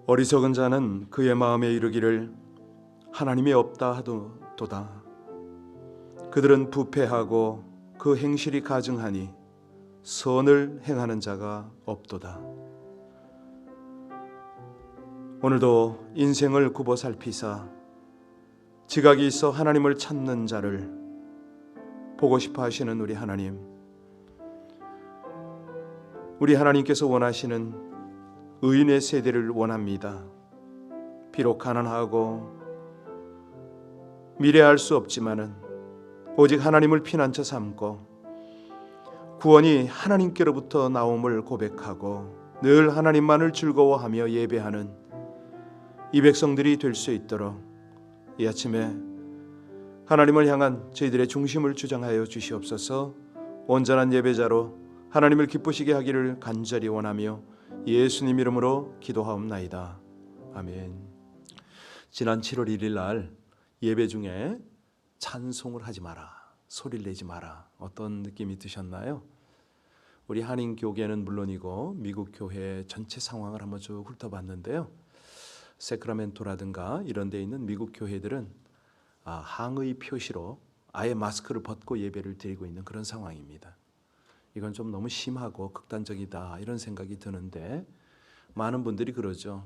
어리석은 자는 그의 마음에 이르기를 하나님이 없다 하도다. 그들은 부패하고 그 행실이 가증하니 선을 행하는 자가 없도다. 오늘도 인생을 굽어 살피사 지각이 있어 하나님을 찾는 자를 보고 싶어 하시는 우리 하나님, 우리 하나님께서 원하시는 의인의 세대를 원합니다. 비록 가난하고 미래할 수 없지만은 오직 하나님을 피난처 삼고 구원이 하나님께로부터 나옴을 고백하고 늘 하나님만을 즐거워하며 예배하는 이 백성들이 될 수 있도록 이 아침에 하나님을 향한 저희들의 중심을 주장하여 주시옵소서. 온전한 예배자로 하나님을 기쁘시게 하기를 간절히 원하며 예수님 이름으로 기도하옵나이다. 아멘. 지난 7월 1일 날 예배 중에 찬송을 하지 마라, 소리를 내지 마라, 어떤 느낌이 드셨나요? 우리 한인교계는 물론이고 미국 교회 전체 상황을 한번 쭉 훑어봤는데요. 세크라멘토라든가 이런 데 있는 미국 교회들은 항의 표시로 아예 마스크를 벗고 예배를 드리고 있는 그런 상황입니다. 이건 좀 너무 심하고 극단적이다 이런 생각이 드는데, 많은 분들이 그러죠.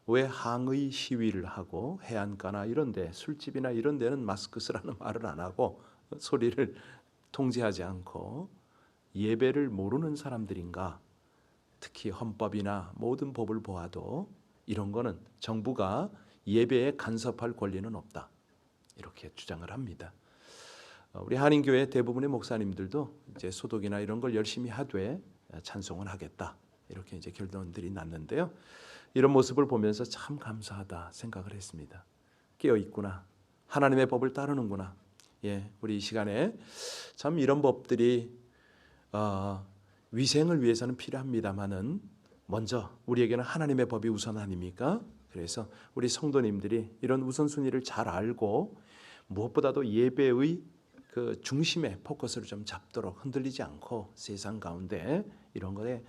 왜 항의 시위를 하고 해안가나 이런 데, 술집이나 이런 데는 마스크 쓰라는 말을 안 하고 소리를 통제하지 않고 예배를 모르는 사람들인가? 특히 헌법이나 모든 법을 보아도 이런 거는 정부가 예배에 간섭할 권리는 없다, 이렇게 주장을 합니다. 우리 한인교회 대부분의 목사님들도 이제 소독이나 이런 걸 열심히 하되 찬송을 하겠다, 이렇게 이제 결론들이 났는데요. 이런 모습을 보면서 참 감사하다 생각을 했습니다. 깨어 있구나, 하나님의 법을 따르는구나. 우리 이 시간에 참 이런 법들이 위생을 위해서는 필요합니다만은 먼저 우리에게는 하나님의 법이 우선 아닙니까? 그래서 우리 성도님들이 이런 우선순위를 잘 알고 무엇보다도 예배의 그 중심에 포커스를 좀 잡도록, 흔들리지 않고 세상 가운데 이런 거에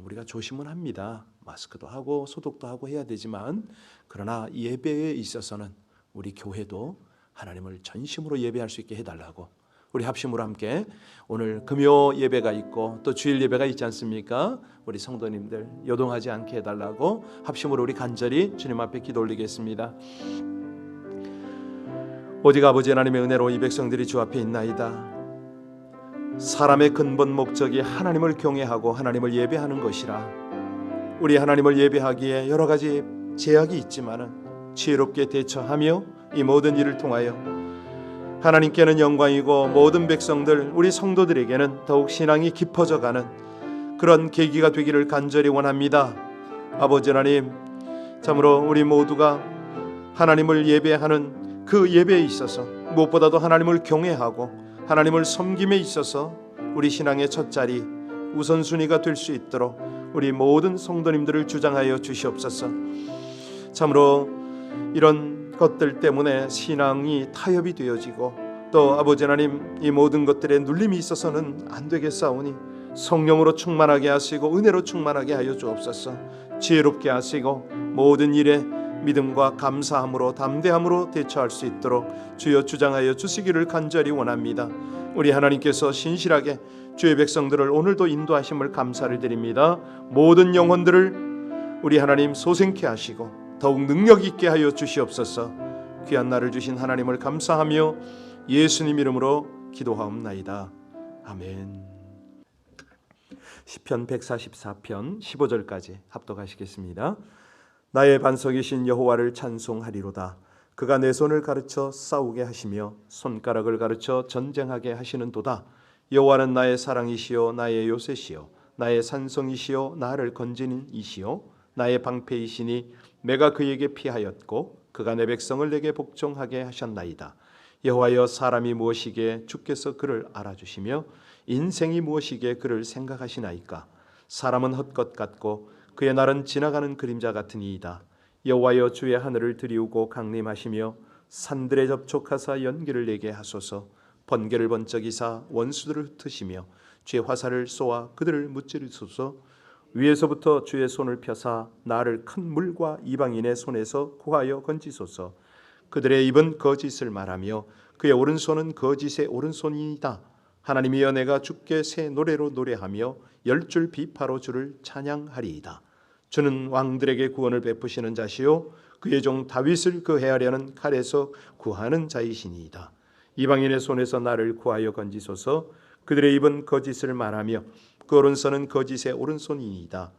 우리가 조심은 합니다. 마스크도 하고 소독도 하고 해야 되지만, 그러나 예배에 있어서는 우리 교회도 하나님을 전심으로 예배할 수 있게 해달라고, 우리 합심으로 함께 오늘 금요 예배가 있고 또 주일 예배가 있지 않습니까? 우리 성도님들 요동하지 않게 해달라고 합심으로 우리 간절히 주님 앞에 기도 올리겠습니다. 오직 아버지 하나님의 은혜로 이 백성들이 주 앞에 있나이다. 사람의 근본 목적이 하나님을 경외하고 하나님을 예배하는 것이라, 우리 하나님을 예배하기에 여러 가지 제약이 있지만은 지혜롭게 대처하며 이 모든 일을 통하여 하나님께는 영광이고 모든 백성들, 우리 성도들에게는 더욱 신앙이 깊어져가는 그런 계기가 되기를 간절히 원합니다. 아버지 하나님, 참으로 우리 모두가 하나님을 예배하는 그 예배에 있어서 무엇보다도 하나님을 경외하고 하나님을 섬김에 있어서 우리 신앙의 첫 자리, 우선순위가 될 수 있도록 우리 모든 성도님들을 주장하여 주시옵소서. 참으로 이런 것들 때문에 신앙이 타협이 되어지고 또 아버지 하나님, 이 모든 것들에 눌림이 있어서는 안 되겠사오니 성령으로 충만하게 하시고 은혜로 충만하게 하여 주옵소서. 지혜롭게 하시고 모든 일에 믿음과 감사함으로 담대함으로 대처할 수 있도록 주여 주장하여 주시기를 간절히 원합니다. 우리 하나님께서 신실하게 주의 백성들을 오늘도 인도하심을 감사를 드립니다. 모든 영혼들을 우리 하나님 소생케 하시고 더욱 능력 있게 하여 주시옵소서. 귀한 날을 주신 하나님을 감사하며 예수님 이름으로 기도하옵나이다. 아멘. 시편 144편 15절까지 합독하시겠습니다. 나의 반석이신 여호와를 찬송하리로다. 그가 내 손을 가르쳐 싸우게 하시며 손가락을 가르쳐 전쟁하게 하시는도다. 여호와는 나의 사랑이시요 나의 요새시요 나의 산성이시요 나를 건지는 이시요 나의 방패이시니 내가 그에게 피하였고 그가 내 백성을 내게 복종하게 하셨나이다. 여호와여, 사람이 무엇이기에 주께서 그를 알아주시며 인생이 무엇이기에 그를 생각하시나이까. 사람은 헛것 같고 그의 날은 지나가는 그림자 같으니이다. 여호와여, 주의 하늘을 들이우고 강림하시며 산들에 접촉하사 연기를 내게 하소서. 번개를 번쩍이사 원수들을 흩으시며 주의 화살을 쏘아 그들을 무찌르소서. 위에서부터 주의 손을 펴사 나를 큰 물과 이방인의 손에서 구하여 건지소서. 그들의 입은 거짓을 말하며 그의 오른손은 거짓의 오른손이다. 하나님이여 내가 주께 새 노래로 노래하며 열 줄 비파로 주를 찬양하리이다. 주는 왕들에게 구원을 베푸시는 자시요 그의 종 다윗을 그 해하려는 칼에서 구하는 자이시니이다. 이방인의 손에서 나를 구하여 건지소서. 그들의 입은 거짓을 말하며 그 오른손은 거짓의 오른손이니이다.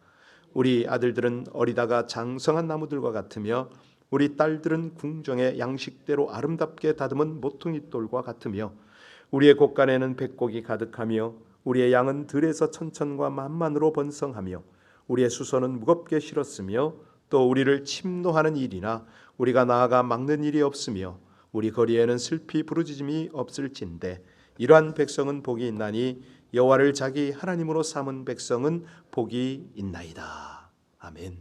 우리 아들들은 어리다가 장성한 나무들과 같으며 우리 딸들은 궁정의 양식대로 아름답게 다듬은 모퉁이 돌과 같으며 우리의 곳간에는 백곡이 가득하며 우리의 양은 들에서 천천과 만만으로 번성하며 우리의 수소는 무겁게 실었으며 또 우리를 침노하는 일이나 우리가 나아가 막는 일이 없으며 우리 거리에는 슬피 부르짖음이 없을진대 이러한 백성은 복이 있나니 여호와를 자기 하나님으로 삼은 백성은 복이 있나이다. 아멘.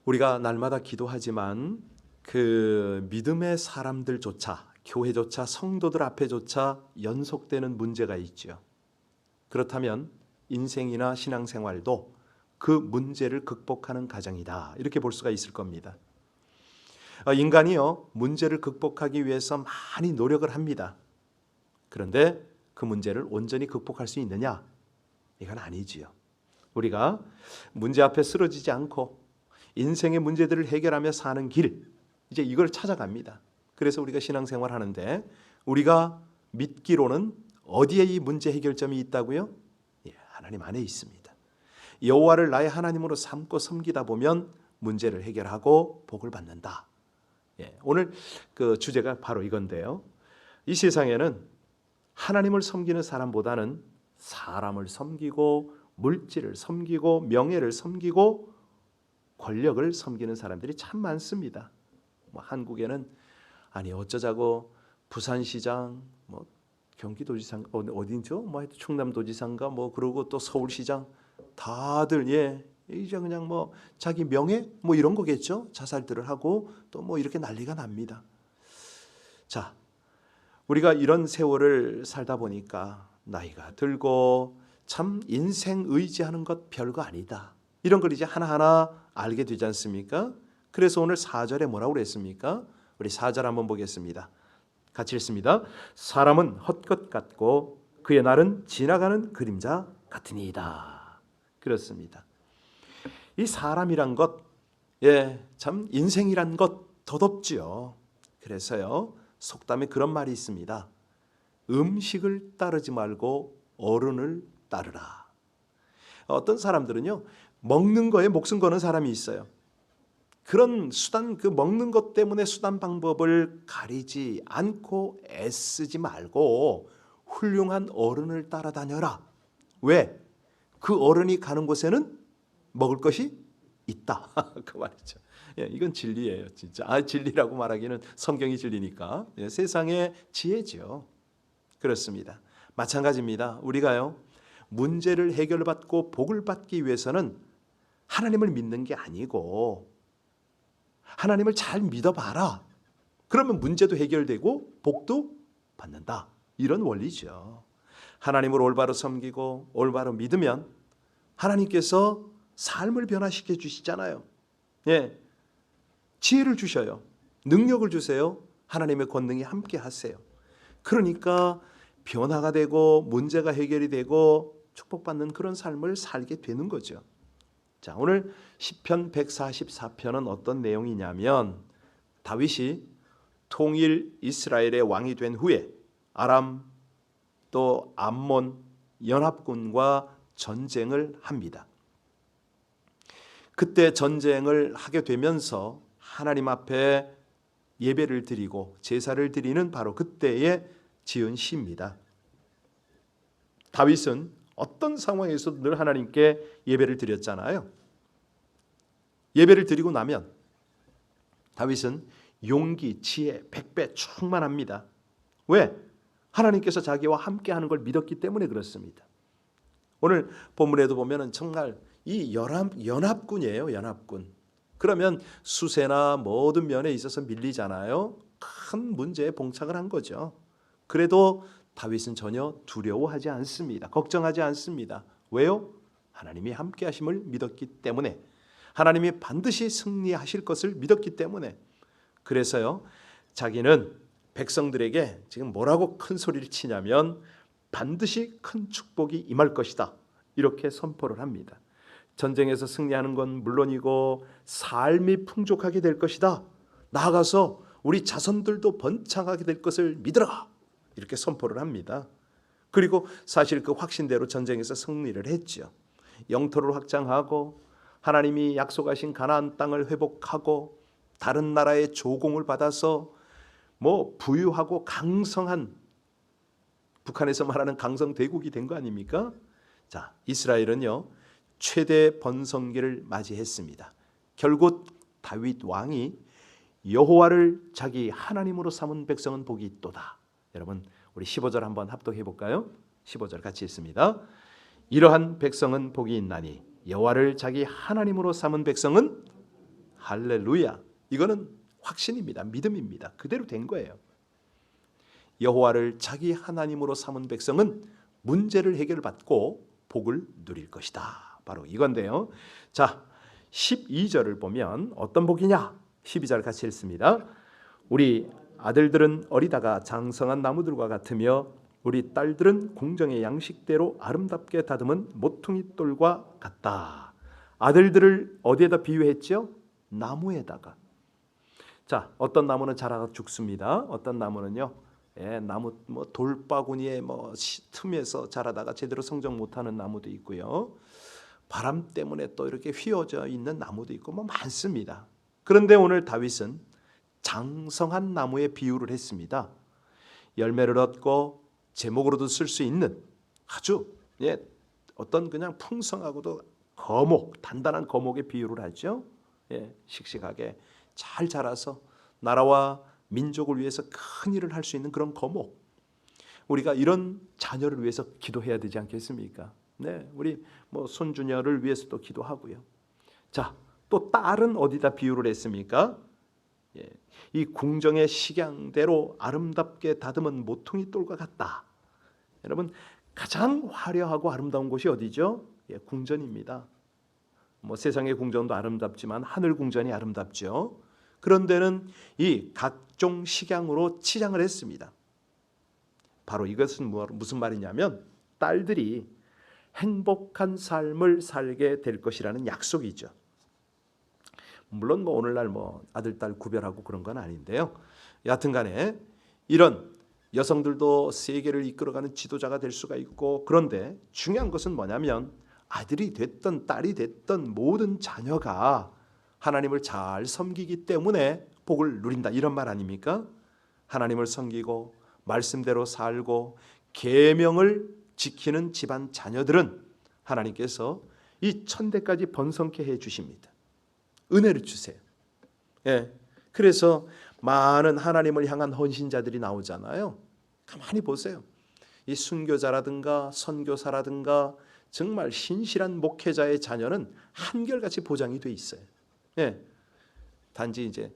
우리가 날마다 기도하지만 그 믿음의 사람들조차 교회조차 성도들 앞에조차 연속되는 문제가 있죠. 그렇다면 인생이나 신앙생활도 그 문제를 극복하는 과정이다. 이렇게 볼 수가 있을 겁니다. 인간이요 문제를 극복하기 위해서 많이 노력을 합니다. 그런데 그 문제를 온전히 극복할 수 있느냐? 이건 아니지요. 우리가 문제 앞에 쓰러지지 않고 인생의 문제들을 해결하며 사는 길, 이제 이걸 찾아갑니다. 그래서 우리가 신앙생활 하는데 우리가 믿기로는 어디에 이 문제 해결점이 있다고요? 예, 하나님 안에 있습니다. 여호와를 나의 하나님으로 삼고 섬기다 보면 문제를 해결하고 복을 받는다. 예, 오늘 그 주제가 바로 이건데요. 이 세상에는 하나님을 섬기는 사람보다는 사람을 섬기고 물질을 섬기고 명예를 섬기고 권력을 섬기는 사람들이 참 많습니다. 한국에는 아니 어쩌자고 부산시장, 경기도지사 어딘죠? 충남도지사인가 그러고 또 서울시장 다들 이제 그냥 자기 명예 이런 거겠죠. 자살들을 하고 또 이렇게 난리가 납니다. 자, 우리가 이런 세월을 살다 보니까 나이가 들고 참 인생 의지하는 것 별거 아니다. 이런 걸 이제 하나하나 알게 되지 않습니까? 그래서 오늘 4절에 뭐라고 그랬습니까? 우리 4절 한번 보겠습니다. 같이 읽습니다. 사람은 헛것 같고 그의 날은 지나가는 그림자 같으니이다. 그렇습니다. 이 사람이란 것, 참 인생이란 것 더덥지요. 그래서요 속담에 그런 말이 있습니다. 음식을 따르지 말고 어른을 따르라. 어떤 사람들은요 먹는 거에 목숨 거는 사람이 있어요. 그런 수단, 그 먹는 것 때문에 수단 방법을 가리지 않고 애쓰지 말고 훌륭한 어른을 따라다녀라. 왜? 그 어른이 가는 곳에는 먹을 것이 있다. 그 말이죠. 이건 진리예요, 진짜. 진리라고 말하기는 성경이 진리니까. 세상의 지혜죠. 그렇습니다. 마찬가지입니다. 우리가요 문제를 해결받고 복을 받기 위해서는 하나님을 믿는 게 아니고 하나님을 잘 믿어봐라. 그러면 문제도 해결되고 복도 받는다. 이런 원리죠. 하나님을 올바로 섬기고 올바로 믿으면 하나님께서 삶을 변화시켜 주시잖아요. 지혜를 주셔요. 능력을 주세요. 하나님의 권능이 함께 하세요. 그러니까 변화가 되고 문제가 해결이 되고 축복받는 그런 삶을 살게 되는 거죠. 자, 오늘 시편 144편은 어떤 내용이냐면 다윗이 통일 이스라엘의 왕이 된 후에 아람 또 암몬 연합군과 전쟁을 합니다. 그때 전쟁을 하게 되면서 하나님 앞에 예배를 드리고 제사를 드리는 바로 그때에 지은 시입니다. 다윗은 어떤 상황에서도 늘 하나님께 예배를 드렸잖아요. 예배를 드리고 나면 다윗은 용기, 지혜, 100배 충만합니다. 왜? 하나님께서 자기와 함께하는 걸 믿었기 때문에 그렇습니다. 오늘 본문에도 보면은 정말 이 연합군이에요, 연합군. 그러면 수세나 모든 면에 있어서 밀리잖아요. 큰 문제에 봉착을 한 거죠. 그래도 다윗은 전혀 두려워하지 않습니다. 걱정하지 않습니다. 왜요? 하나님이 함께 하심을 믿었기 때문에, 하나님이 반드시 승리하실 것을 믿었기 때문에, 그래서요 자기는 백성들에게 지금 뭐라고 큰 소리를 치냐면 반드시 큰 축복이 임할 것이다, 이렇게 선포를 합니다. 전쟁에서 승리하는 건 물론이고 삶이 풍족하게 될 것이다, 나아가서 우리 자손들도 번창하게 될 것을 믿어라, 이렇게 선포를 합니다. 그리고 사실 그 확신대로 전쟁에서 승리를 했죠. 영토를 확장하고 하나님이 약속하신 가나안 땅을 회복하고 다른 나라의 조공을 받아서 부유하고 강성한, 북한에서 말하는 강성 대국이 된 거 아닙니까? 자, 이스라엘은요 최대 번성기를 맞이했습니다. 결국 다윗 왕이 여호와를 자기 하나님으로 삼은 백성은 복이 있도다. 여러분 우리 15절 한번 합독해 볼까요? 15절 같이 읽습니다. 이러한 백성은 복이 있나니 여호와를 자기 하나님으로 삼은 백성은, 할렐루야, 이거는 확신입니다. 믿음입니다. 그대로 된 거예요. 여호와를 자기 하나님으로 삼은 백성은 문제를 해결받고 복을 누릴 것이다. 바로 이건데요. 자, 12절을 보면 어떤 복이냐? 12절 같이 읽습니다. 우리 아들들은 어리다가 장성한 나무들과 같으며 우리 딸들은 궁정의 양식대로 아름답게 다듬은 모퉁이 돌과 같다. 아들들을 어디에다 비유했죠? 나무에다가. 자, 어떤 나무는 자라가 죽습니다. 어떤 나무는요, 나무 돌바구니에 틈에서 자라다가 제대로 성장 못하는 나무도 있고요. 바람 때문에 또 이렇게 휘어져 있는 나무도 있고 많습니다. 그런데 오늘 다윗은 장성한 나무에 비유를 했습니다. 열매를 얻고 제목으로도 쓸 수 있는 아주 어떤 그냥 풍성하고도 단단한 거목에 비유를 하죠. 씩씩하게 잘 자라서 나라와 민족을 위해서 큰 일을 할 수 있는 그런 거목. 우리가 이런 자녀를 위해서 기도해야 되지 않겠습니까? 네, 우리 손주녀를 위해서도 기도하고요. 자, 또 딸은 어디다 비유를 했습니까? 이 궁정의 식양대로 아름답게 다듬은 모퉁이 돌과 같다. 여러분 가장 화려하고 아름다운 곳이 어디죠? 궁전입니다. 세상의 궁전도 아름답지만 하늘 궁전이 아름답죠. 그런 데는 이 각종 식양으로 치장을 했습니다. 바로 이것은 무슨 말이냐면 딸들이 행복한 삶을 살게 될 것이라는 약속이죠. 물론 오늘날 아들 딸 구별하고 그런 건 아닌데요. 여하튼간에 이런 여성들도 세계를 이끌어가는 지도자가 될 수가 있고, 그런데 중요한 것은 뭐냐면 아들이 됐든 딸이 됐든 모든 자녀가 하나님을 잘 섬기기 때문에 복을 누린다, 이런 말 아닙니까? 하나님을 섬기고 말씀대로 살고 계명을 지키는 집안 자녀들은 하나님께서 이 천대까지 번성케 해 주십니다. 은혜를 주세요. 그래서 많은 하나님을 향한 헌신자들이 나오잖아요. 가만히 보세요. 이 순교자라든가 선교사라든가 정말 신실한 목회자의 자녀는 한결같이 보장이 돼 있어요. 단지 이제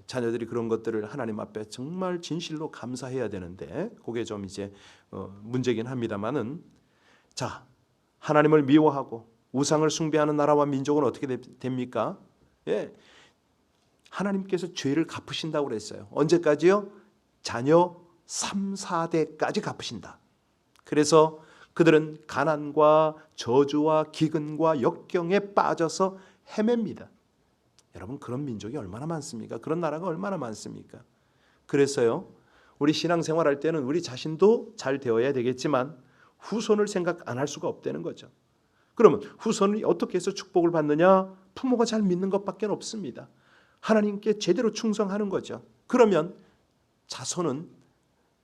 자녀들이 그런 것들을 하나님 앞에 정말 진실로 감사해야 되는데 그게 좀 이제 문제긴 합니다만은, 자, 하나님을 미워하고 우상을 숭배하는 나라와 민족은 어떻게 됩니까? 하나님께서 죄를 갚으신다고 그랬어요. 언제까지요? 자녀 3, 4대까지 갚으신다. 그래서 그들은 가난과 저주와 기근과 역경에 빠져서 헤맵니다. 여러분 그런 민족이 얼마나 많습니까? 그런 나라가 얼마나 많습니까? 그래서요, 우리 신앙생활할 때는 우리 자신도 잘 되어야 되겠지만 후손을 생각 안 할 수가 없다는 거죠. 그러면 후손이 어떻게 해서 축복을 받느냐? 부모가 잘 믿는 것밖에 없습니다. 하나님께 제대로 충성하는 거죠. 그러면 자손은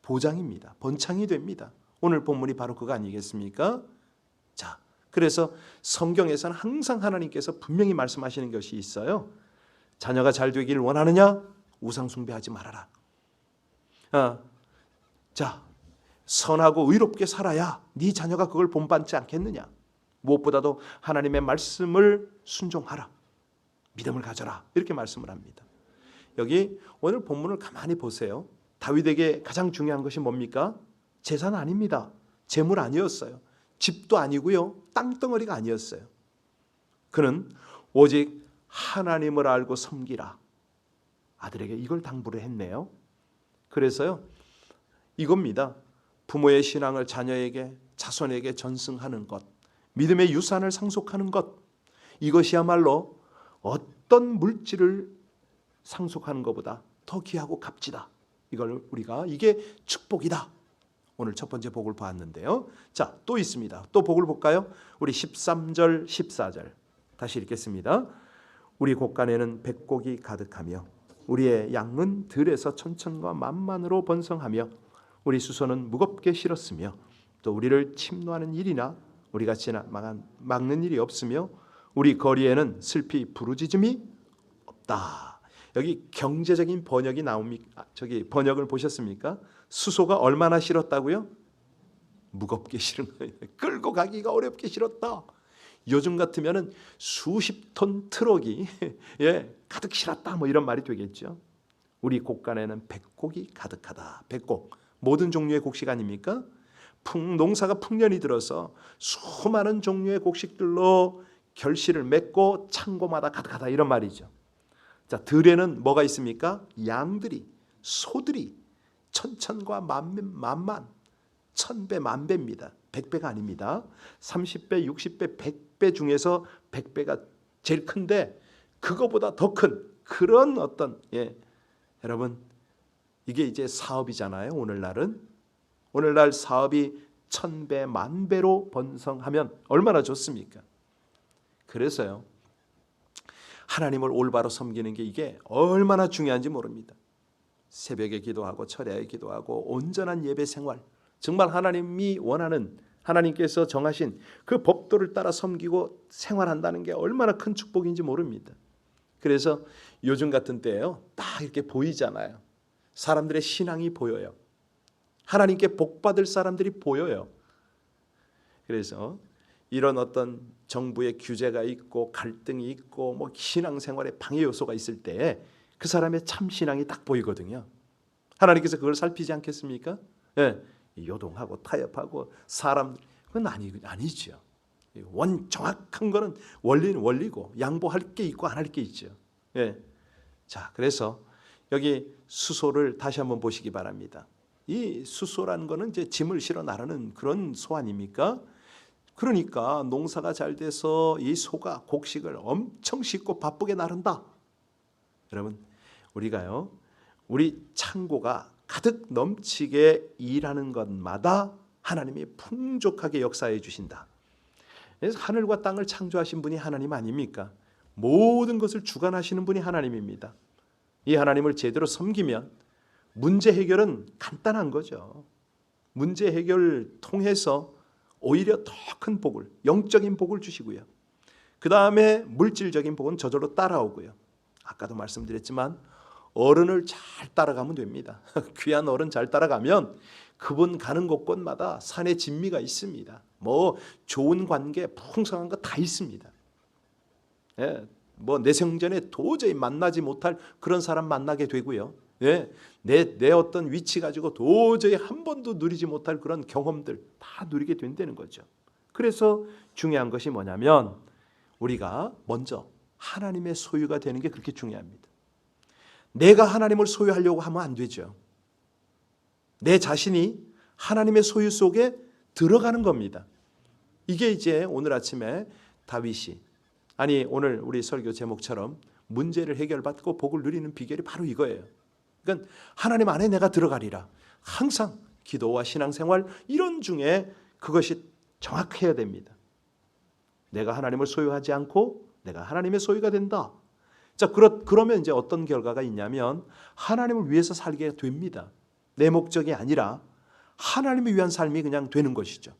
보장입니다. 번창이 됩니다. 오늘 본문이 바로 그거 아니겠습니까? 자, 그래서 성경에서는 항상 하나님께서 분명히 말씀하시는 것이 있어요. 자녀가 잘 되기를 원하느냐? 우상 숭배하지 말아라. 자, 선하고 의롭게 살아야 네 자녀가 그걸 본받지 않겠느냐? 무엇보다도 하나님의 말씀을 순종하라. 믿음을 가져라. 이렇게 말씀을 합니다. 여기 오늘 본문을 가만히 보세요. 다윗에게 가장 중요한 것이 뭡니까? 재산 아닙니다. 재물 아니었어요. 집도 아니고요, 땅덩어리가 아니었어요. 그는 오직 하나님을 알고 섬기라. 아들에게 이걸 당부를 했네요. 그래서요, 이겁니다. 부모의 신앙을 자녀에게, 자손에게 전승하는 것, 믿음의 유산을 상속하는 것, 이것이야말로 어떤 물질을 상속하는 것보다 더 귀하고 값지다. 이게 축복이다. 오늘 첫 번째 복을 보았는데요. 자, 또 있습니다. 또 복을 볼까요? 우리 13절, 14절 다시 읽겠습니다. 우리 곳간에는 백곡이 가득하며 우리의 양은 들에서 천천과 만만으로 번성하며 우리 수소는 무겁게 실었으며 또 우리를 침노하는 일이나 우리같이 막는 일이 없으며 우리 거리에는 슬피 부르짖음이 없다. 여기 경제적인 번역이 나옵니까? 저기 번역을 보셨습니까? 수소가 얼마나 실었다고요? 무겁게 실은 거예요. 끌고 가기가 어렵게 실었다. 요즘 같으면은 수십 톤 트럭이 가득 실었다, 뭐 이런 말이 되겠죠. 우리 곳간에는 백곡이 가득하다. 백곡, 모든 종류의 곡식 아닙니까? 농사가 풍년이 들어서 수많은 종류의 곡식들로 결실을 맺고 창고마다 가득하다, 이런 말이죠. 자, 들에는 뭐가 있습니까? 양들이, 소들이 천천과 만만, 천배, 만배입니다. 100배가 아닙니다. 30배, 60배, 100배 중에서 100배가 제일 큰데 그거보다 더 큰 그런 어떤, 여러분, 이게 이제 사업이잖아요. 오늘날 사업이 1000배, 만배로 번성하면 얼마나 좋습니까? 그래서요, 하나님을 올바로 섬기는 게 이게 얼마나 중요한지 모릅니다. 새벽에 기도하고 철야에 기도하고 온전한 예배 생활, 정말 하나님이 원하는, 하나님께서 정하신 그 법도를 따라 섬기고 생활한다는 게 얼마나 큰 축복인지 모릅니다. 그래서 요즘 같은 때에요, 딱 이렇게 보이잖아요. 사람들의 신앙이 보여요. 하나님께 복받을 사람들이 보여요. 그래서 이런 어떤 정부의 규제가 있고 갈등이 있고 뭐 신앙생활에 방해 요소가 있을 때 그 사람의 참 신앙이 딱 보이거든요. 하나님께서 그걸 살피지 않겠습니까? 요동하고 타협하고 사람, 그건 아니죠. 정확한 거는 원리는 원리고 양보할 게 있고 안 할 게 있죠. 자, 그래서 여기 수소를 다시 한번 보시기 바랍니다. 이 수소라는 거는 이제 짐을 실어 나르는 그런 소 아닙니까? 그러니까 농사가 잘 돼서 이 소가 곡식을 엄청 싣고 바쁘게 나른다. 여러분, 우리가요, 우리 창고가 가득 넘치게 일하는 것마다 하나님이 풍족하게 역사해 주신다. 그래서 하늘과 땅을 창조하신 분이 하나님 아닙니까? 모든 것을 주관하시는 분이 하나님입니다. 이 하나님을 제대로 섬기면 문제 해결은 간단한 거죠. 문제 해결을 통해서 오히려 더 큰 복을, 영적인 복을 주시고요. 그 다음에 물질적인 복은 저절로 따라오고요. 아까도 말씀드렸지만 어른을 잘 따라가면 됩니다. 귀한 어른 잘 따라가면 그분 가는 곳곳마다 산의 진미가 있습니다. 뭐 좋은 관계, 풍성한 거 다 있습니다. 뭐 내 생전에 도저히 만나지 못할 그런 사람 만나게 되고요. 내 어떤 위치 가지고 도저히 한 번도 누리지 못할 그런 경험들 다 누리게 된다는 거죠. 그래서 중요한 것이 뭐냐면 우리가 먼저 하나님의 소유가 되는 게 그렇게 중요합니다. 내가 하나님을 소유하려고 하면 안 되죠. 내 자신이 하나님의 소유 속에 들어가는 겁니다. 이게 이제 오늘 아침에 다윗이, 아니 오늘 우리 설교 제목처럼 문제를 해결받고 복을 누리는 비결이 바로 이거예요. 그러니까 하나님 안에 내가 들어가리라. 항상 기도와 신앙생활 이런 중에 그것이 정확해야 됩니다. 내가 하나님을 소유하지 않고 내가 하나님의 소유가 된다. 자, 그러면 이제 어떤 결과가 있냐면 하나님을 위해서 살게 됩니다. 내 목적이 아니라 하나님을 위한 삶이 그냥 되는 것이죠.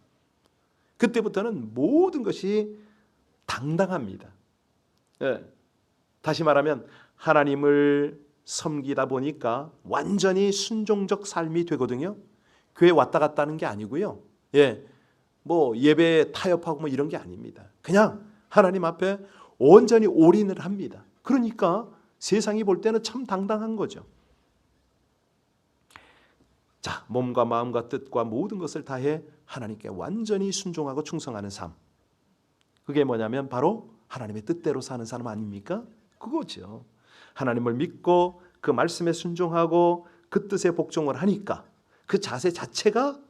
그때부터는 모든 것이 당당합니다. 다시 말하면 하나님을 섬기다 보니까 완전히 순종적 삶이 되거든요. 교회 왔다 갔다 하는 게 아니고요. 뭐 예배에 타협하고 뭐 이런 게 아닙니다. 그냥 하나님 앞에 온전히 올인을 합니다. 그러니까 세상이 볼 때는 참 당당한 거죠. 자, 몸과 마음과 뜻과 모든 것을 다해 하나님께 완전히 순종하고 충성하는 삶. 그게 뭐냐면 바로 하나님의 뜻대로 사는 사람 아닙니까? 그거죠. 하나님을 믿고 그 말씀에 순종하고 그 뜻에 복종을 하니까 그 자세 자체가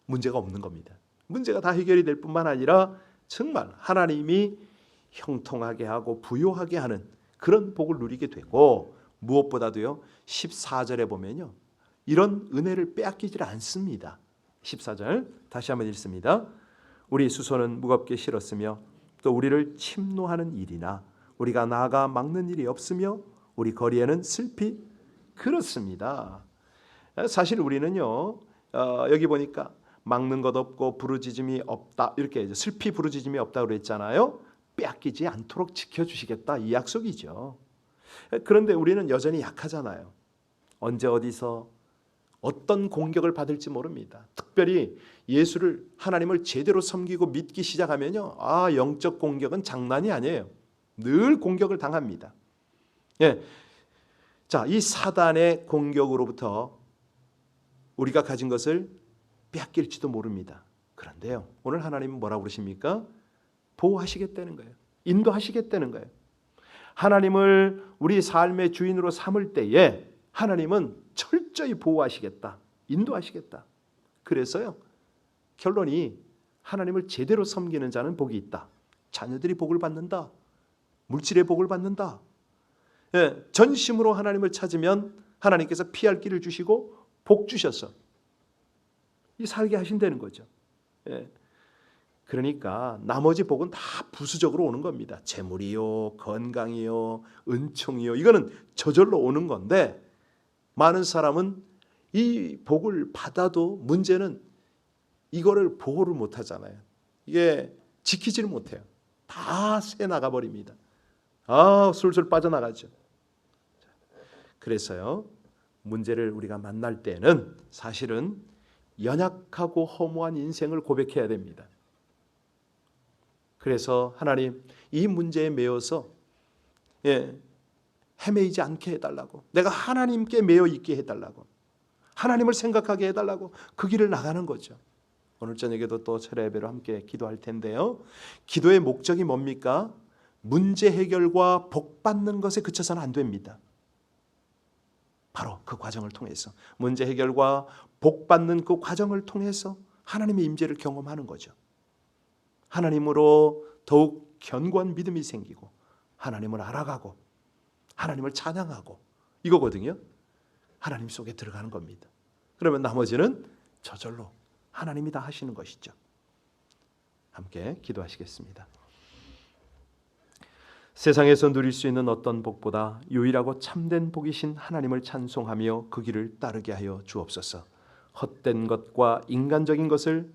문제가 없는 겁니다. 문제가 다 해결이 될 뿐만 아니라 정말 하나님이 형통하게 하고 부요하게 하는 그런 복을 누리게 되고, 무엇보다도요 14절에 보면요 이런 은혜를 빼앗기질 않습니다. 14절 다시 한번 읽습니다. 우리 수소는 무겁게 실었으며 또 우리를 침노하는 일이나 우리가 나아가 막는 일이 없으며 우리 거리에는 슬피. 그렇습니다. 사실 우리는요 여기 보니까 막는 것 없고 부르짖음이 없다, 이렇게 슬피 부르짖음이 없다고 그랬잖아요. 빼앗기지 않도록 지켜주시겠다, 이 약속이죠. 그런데 우리는 여전히 약하잖아요. 언제 어디서 어떤 공격을 받을지 모릅니다. 특별히 예수를, 하나님을 제대로 섬기고 믿기 시작하면요 영적 공격은 장난이 아니에요. 늘 공격을 당합니다. 자, 이 사단의 공격으로부터 우리가 가진 것을 빼앗길지도 모릅니다. 그런데요 오늘 하나님은 뭐라고 그러십니까? 보호하시겠다는 거예요. 인도하시겠다는 거예요. 하나님을 우리 삶의 주인으로 삼을 때에 하나님은 철저히 보호하시겠다, 인도하시겠다. 그래서요 결론이 하나님을 제대로 섬기는 자는 복이 있다. 자녀들이 복을 받는다. 물질의 복을 받는다. 전심으로 하나님을 찾으면 하나님께서 피할 길을 주시고 복 주셔서 이 살게 하신다는 거죠. 그러니까 나머지 복은 다 부수적으로 오는 겁니다. 재물이요, 건강이요, 은총이요, 이거는 저절로 오는 건데 많은 사람은 이 복을 받아도 문제는 이거를 보호를 못하잖아요. 이게 지키지를 못해요. 다 새 나가버립니다. 술술 빠져나가죠. 그래서요 문제를 우리가 만날 때는 사실은 연약하고 허무한 인생을 고백해야 됩니다. 그래서 하나님 이 문제에 매여서 헤매이지 않게 해달라고, 내가 하나님께 매여 있게 해달라고, 하나님을 생각하게 해달라고 그 길을 나가는 거죠. 오늘 저녁에도 또 철야 예배로 함께 기도할 텐데요, 기도의 목적이 뭡니까? 문제 해결과 복 받는 것에 그쳐서는 안 됩니다. 바로 그 과정을 통해서, 문제 해결과 복 받는 그 과정을 통해서 하나님의 임재를 경험하는 거죠. 하나님으로 더욱 견고한 믿음이 생기고 하나님을 알아가고 하나님을 찬양하고 이거거든요. 하나님 속에 들어가는 겁니다. 그러면 나머지는 저절로 하나님이 다 하시는 것이죠. 함께 기도하시겠습니다. 세상에서 누릴 수 있는 어떤 복보다 유일하고 참된 복이신 하나님을 찬송하며 그 길을 따르게 하여 주옵소서. 헛된 것과 인간적인 것을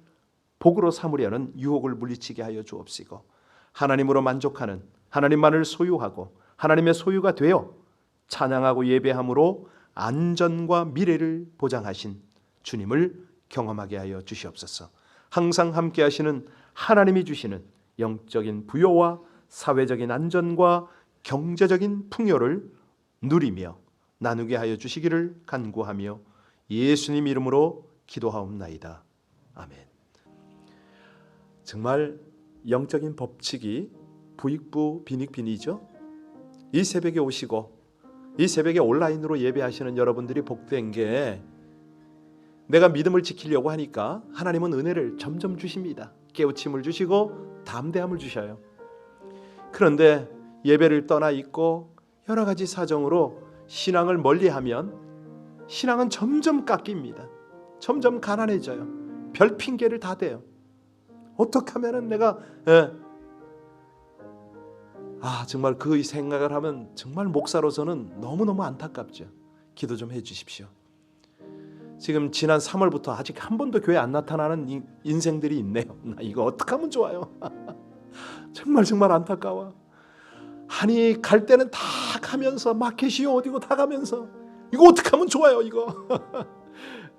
복으로 삼으려는 유혹을 물리치게 하여 주옵시고, 하나님으로 만족하는, 하나님만을 소유하고 하나님의 소유가 되어 찬양하고 예배함으로 안전과 미래를 보장하신 주님을 경험하게 하여 주시옵소서. 항상 함께 하시는 하나님이 주시는 영적인 부요와 사회적인 안전과 경제적인 풍요를 누리며 나누게 하여 주시기를 간구하며 예수님 이름으로 기도하옵나이다. 아멘. 정말 영적인 법칙이 부익부 빈익빈이죠. 이 새벽에 오시고 이 새벽에 온라인으로 예배하시는 여러분들이 복된 게, 내가 믿음을 지키려고 하니까 하나님은 은혜를 점점 주십니다. 깨우침을 주시고 담대함을 주셔요. 그런데 예배를 떠나 있고 여러 가지 사정으로 신앙을 멀리하면 신앙은 점점 깎입니다. 점점 가난해져요. 별 핑계를 다 대요. 어떻게 하면은 내가 정말 그 생각을 하면 정말 목사로서는 너무너무 안타깝죠. 기도 좀 해주십시오. 지금 지난 3월부터 아직 한 번도 교회 안 나타나는 인생들이 있네요. 나 이거 어떻게 하면 좋아요? 정말 안타까워. 아니 갈 때는 다 가면서 마켓이요 어디고 다 가면서 이거 어떻게 하면 좋아요 이거.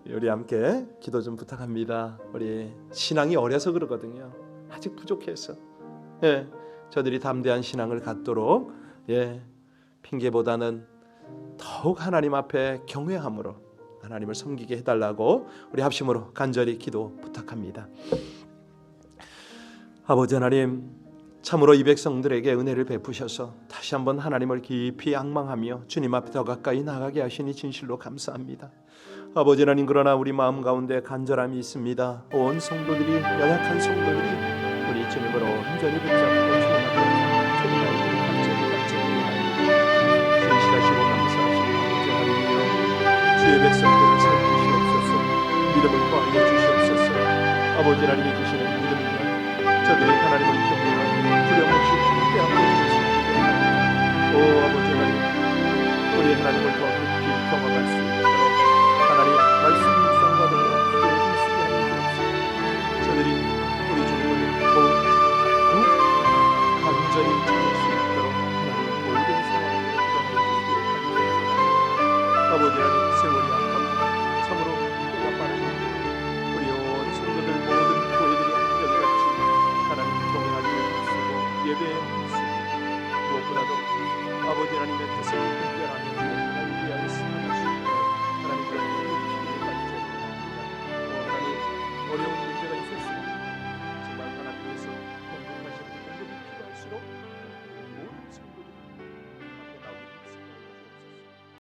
우리 함께 기도 좀 부탁합니다. 우리 신앙이 어려서 그러거든요. 아직 부족해서. 저들이 담대한 신앙을 갖도록 핑계보다는 더욱 하나님 앞에 경외함으로 하나님을 섬기게 해달라고 우리 합심으로 간절히 기도 부탁합니다. 아버지 하나님, 참으로 이 백성들에게 은혜를 베푸셔서 다시 한번 하나님을 깊이 앙망하며 주님 앞에 더 가까이 나가게 하시니 진실로 감사합니다. 아버지 하나님, 그러나 우리 마음 가운데 간절함이 있습니다. 온 성도들이, 연약한 성도들이 우리 주님을 온전히 붙잡고 주님 앞에 진실하시고 감사하시고 아버지 하나님이여, 주의 백성들을 살피시옵소서. 믿음을 더하여 주시옵소서. 아버지 하나님이 주시는 믿음이여, 저들이 하나님을 경외하고 두려움없이 함께하고 주시옵소서. 오 아버지 하나님, 우리 하나님을 더 깊이 경험할 수 있도록 하나님 말씀 묵상과도 함께 힘쓰게 하여 주옵소서. 저들이 우리 주님을 더욱 간절히 찾을 수 있도록 하나님 모든 상황을 기도하여 주시기 바랍니다. 아버지 하나님, 세월이 아깝고 참으로 때가 빠르고 우리 온 성도들 모든 교회들이 여기같이 하나님 경외하기를 힘쓰고 예배에 힘쓰고 무엇보다도 아버지 하나님의 뜻을 분별하며